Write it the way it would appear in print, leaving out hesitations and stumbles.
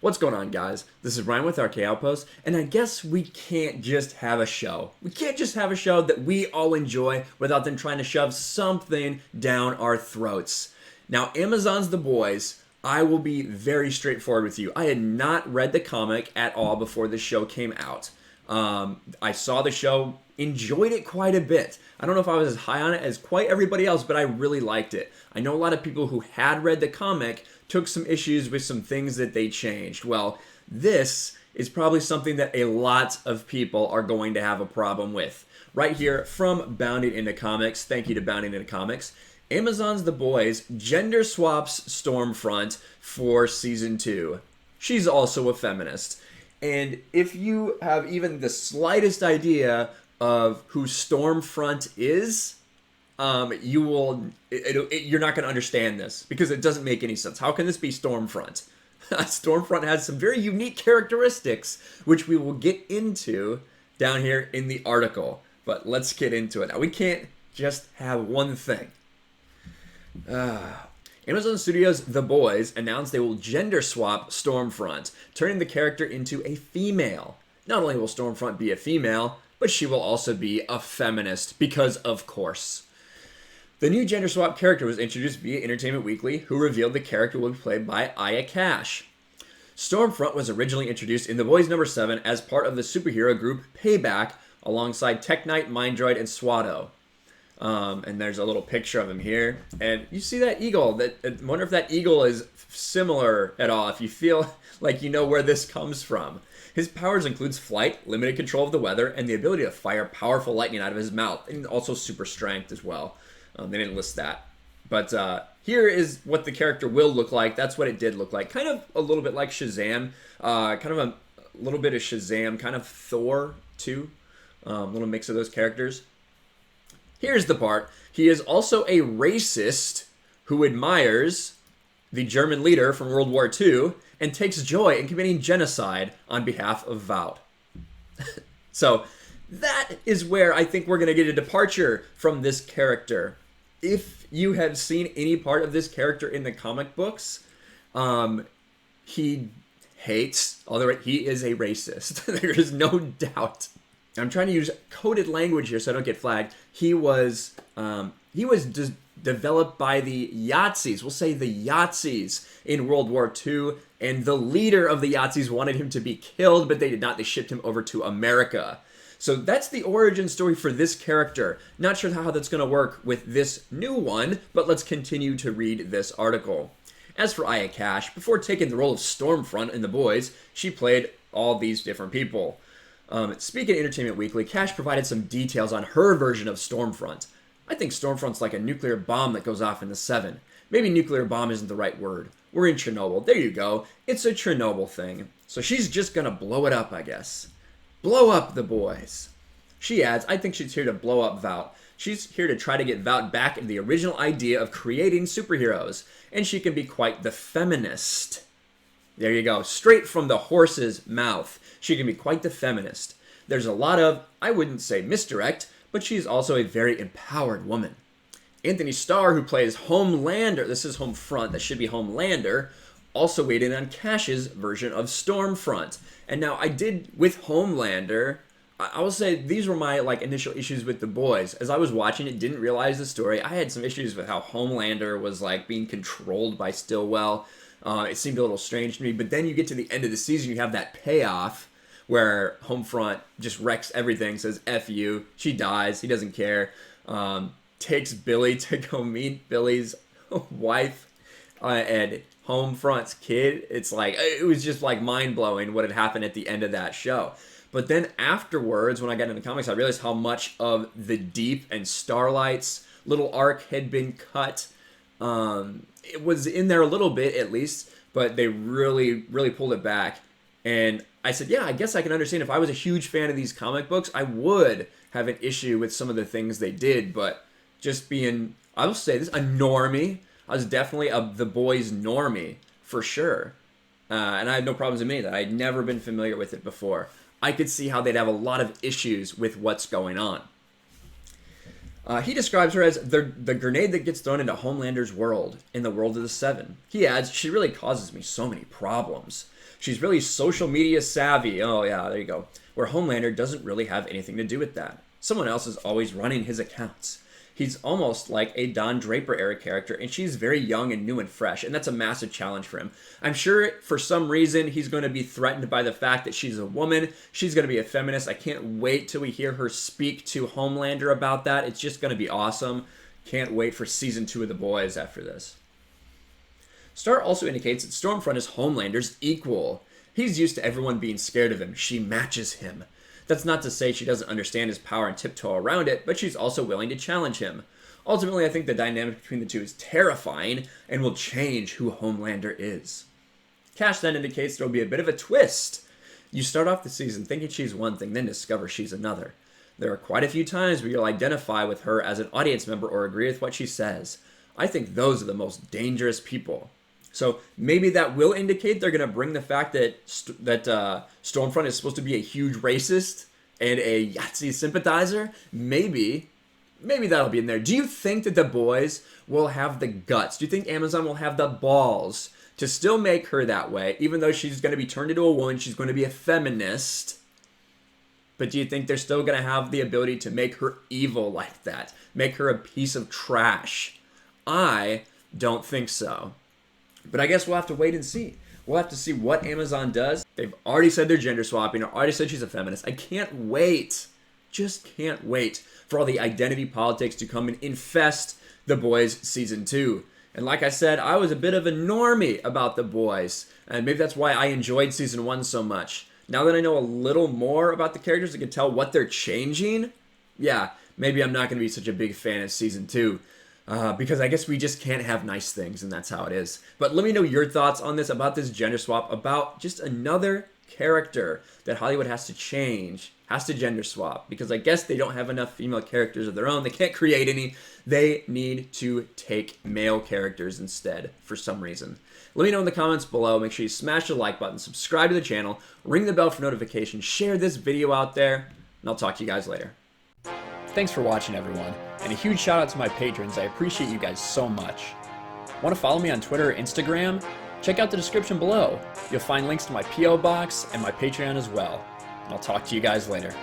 What's going on, guys? This is Ryan with RK Outpost, and I guess we can't just have a show. We can't just have a show that we all enjoy without them trying to shove something down our throats. Now, Amazon's The Boys, I will be very straightforward with you. I had not read the comic at all before the show came out. I saw the show, enjoyed it quite a bit. I don't know if I was as high on it as quite everybody else, but I really liked it. I know a lot of people who had read the comic took some issues with some things that they changed. Well, this is probably something that a lot of people are going to have a problem with. Right here from Bounding Into Comics, thank you to Bounding Into Comics, Amazon's The Boys gender swaps Stormfront for Season 2. She's also a feminist. And if you have even the slightest idea of who Stormfront is, you're not going to understand this because it doesn't make any sense. How can this be Stormfront? Stormfront has some very unique characteristics, which we will get into down here in the article. But let's get into it. Now, we can't just have one thing. Amazon Studios' The Boys announced they will gender swap Stormfront, turning the character into a female. Not only will Stormfront be a female, but she will also be a feminist, because of course. The new gender swap character was introduced via Entertainment Weekly, who revealed the character will be played by Aya Cash. Stormfront was originally introduced in The Boys number 7 as part of the superhero group Payback, alongside Tech Knight, Mindroid, and Swatto. And there's a little picture of him here. And you see that eagle. I wonder if that eagle is similar at all, if you feel like you know where this comes from. His powers includes flight, limited control of the weather, and the ability to fire powerful lightning out of his mouth, and also super strength as well. They didn't list that. But here is what the character will look like. That's what it did look like. Kind of a little bit like Shazam. Kind of a little bit of Shazam. Kind of Thor, too. Little mix of those characters. Here's the part. He is also a racist who admires the German leader from World War II and takes joy in committing genocide on behalf of Vaut. So that is where I think we're going to get a departure from this character. If you have seen any part of this character in the comic books, he hates, although he is a racist. There is no doubt. I'm trying to use coded language here so I don't get flagged. He was developed by the Yazis. We'll say the Yazis in World War II, and the leader of the Yazis wanted him to be killed, but they did not. They shipped him over to America. So that's the origin story for this character. Not sure how that's going to work with this new one, but let's continue to read this article. As for Aya Cash, before taking the role of Stormfront in The Boys, she played all these different people. Speaking of Entertainment Weekly, Cash provided some details on her version of Stormfront. I think Stormfront's like a nuclear bomb that goes off in the 7. Maybe nuclear bomb isn't the right word. We're in Chernobyl. There you go. It's a Chernobyl thing. So she's just gonna blow it up, I guess. Blow up the boys. She adds, I think she's here to blow up Vaut. She's here to try to get Vaut back in the original idea of creating superheroes. And she can be quite the feminist. There you go. Straight from the horse's mouth. She can be quite the feminist. There's a lot of, I wouldn't say misdirect, but she's also a very empowered woman. Anthony Starr, who plays Homelander, this is Homefront, that should be Homelander, also weighed in on Cash's version of Stormfront. And now I did, with Homelander, I will say these were my initial issues with The Boys. As I was watching it, didn't realize the story. I had some issues with how Homelander was being controlled by Stillwell. It seemed a little strange to me, but then you get to the end of the season, you have that payoff where Homefront just wrecks everything, says F you, she dies, he doesn't care, takes Billy to go meet Billy's wife and Homefront's kid. It's it was just mind-blowing what had happened at the end of that show. But then afterwards, when I got into the comics, I realized how much of the Deep and Starlight's little arc had been cut. It was in there a little bit, at least, but they really, really pulled it back. And I said, yeah, I guess I can understand if I was a huge fan of these comic books, I would have an issue with some of the things they did. But just being, I will say this, a normie, I was definitely a The Boys normie, for sure. And I had no problems admitting that. I had never been familiar with it before. I could see how they'd have a lot of issues with what's going on. He describes her as the grenade that gets thrown into Homelander's world, in the world of the Seven. He adds, she really causes me so many problems. She's really social media savvy. Oh yeah, there you go. Where Homelander doesn't really have anything to do with that. Someone else is always running his accounts. He's almost like a Don Draper era character, and she's very young and new and fresh, and that's a massive challenge for him. I'm sure for some reason he's going to be threatened by the fact that she's a woman. She's going to be a feminist. I can't wait till we hear her speak to Homelander about that. It's just going to be awesome. Can't wait for season 2 of The Boys after this. Star also indicates that Stormfront is Homelander's equal. He's used to everyone being scared of him. She matches him. That's not to say she doesn't understand his power and tiptoe around it, but she's also willing to challenge him. Ultimately, I think the dynamic between the two is terrifying and will change who Homelander is. Cash then indicates there will be a bit of a twist. You start off the season thinking she's one thing, then discover she's another. There are quite a few times where you'll identify with her as an audience member or agree with what she says. I think those are the most dangerous people. So maybe that will indicate they're going to bring the fact that Stormfront is supposed to be a huge racist and a Yahtzee sympathizer. Maybe that'll be in there. Do you think that The Boys will have the guts? Do you think Amazon will have the balls to still make her that way, even though she's going to be turned into a woman, she's going to be a feminist? But do you think they're still going to have the ability to make her evil like that? Make her a piece of trash? I don't think so. But I guess we'll have to wait and see. We'll have to see what Amazon does. They've already said they're gender swapping, or already said she's a feminist. I can't wait. Just can't wait for all the identity politics to come and infest The Boys Season 2. And like I said, I was a bit of a normie about The Boys. And maybe that's why I enjoyed Season 1 so much. Now that I know a little more about the characters, I can tell what they're changing. Yeah, maybe I'm not going to be such a big fan of Season 2. Because I guess we just can't have nice things, and that's how it is. But let me know your thoughts on this, about this gender swap, about just another character that Hollywood has to change, has to gender swap, because I guess they don't have enough female characters of their own. They can't create any. They need to take male characters instead for some reason. Let me know in the comments below. Make sure you smash the like button, subscribe to the channel, ring the bell for notifications, share this video out there, and I'll talk to you guys later. Thanks for watching, everyone. And a huge shout out to my patrons. I appreciate you guys so much. Want to follow me on Twitter or Instagram? Check out the description below. You'll find links to my P.O. box and my Patreon as well. And I'll talk to you guys later.